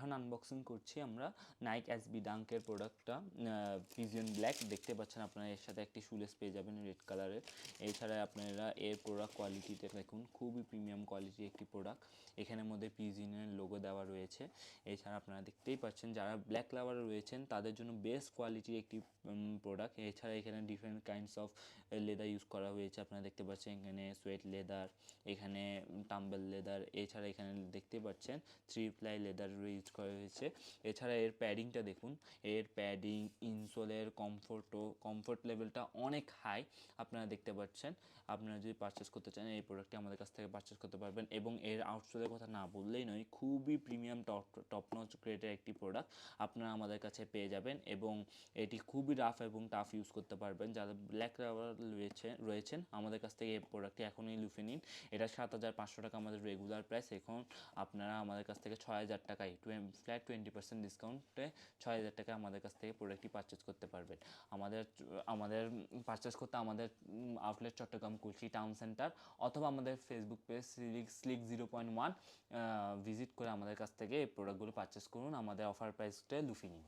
এখন আনবক্সিং করছি আমরা নাইক এসবি ডাঙ্কের প্রোডাক্টটা, পিজিয়ন ব্ল্যাক। দেখতে পাচ্ছেন আপনারা এর সাথে একটি শুলেস পেয়ে যাবেন রেড কালারের। এছাড়া আপনারা এর প্রোডাক্ট কোয়ালিটিতে দেখুন, খুবই প্রিমিয়াম কোয়ালিটির একটি প্রোডাক্ট। এখানের মধ্যে পিজিয়নের লোগো দেওয়া রয়েছে। এছাড়া আপনারা দেখতেই পাচ্ছেন যারা ব্ল্যাক লাভার রয়েছেন তাদের জন্য বেস্ট কোয়ালিটির একটি প্রোডাক্ট। এছাড়া এখানে different kinds of leather use করা হয়েছে। আপনারা দেখতে পাচ্ছেন এখানে সোয়েট লেদার, এখানে টাম্বেল লেদার, এছাড়া এখানে দেখতে পাচ্ছেন 3 প্লাই লেদার ইউজ করা হয়েছে। এছাড়া এর প্যাডিংটা দেখুন, এর প্যাডিং, ইনসোলের কমফোর্ট লেভেলটা অনেক হাই আপনারা দেখতে পাচ্ছেন। আপনারা যদি পারচেস করতে চান এই প্রোডাক্টটি আমাদের কাছ থেকে পারচেস করতে পারবেন। এবং এর আউটসোলের কথা না বললেই নয়, খুবই প্রিমিয়াম টপ নচ গ্রেডের একটি প্রোডাক্ট আপনারা আমাদের কাছে পেয়ে যাবেন। এবং এটি খুবই রাফ এবং টাফ ইউজ করতে পারবেন। যারা ব্ল্যাক রাবার রয়েছেন আমাদের কাছ থেকে এই প্রোডাক্টটি এখনই লুফে নিন। এটা 7,500 টাকা আমাদের রেগুলার প্রাইস। এখন আপনারা আমাদের কাছ থেকে 6,000 টাকায় ফ্ল্যাট 20% ডিসকাউন্টে 6,000 টাকায় আমাদের কাছ থেকে প্রোডাক্টটি পারচেস করতে পারবেন। আমাদের পারচেস করতে আমাদের outlet Chittagong Kulsi town centre অথবা আমাদের ফেসবুক পেজ স্লিক 0.1 ভিজিট করে আমাদের কাছ থেকে এই প্রোডাক্টগুলো পারচেস করুন, আমাদের অফার প্রাইসটা লুফে নিন।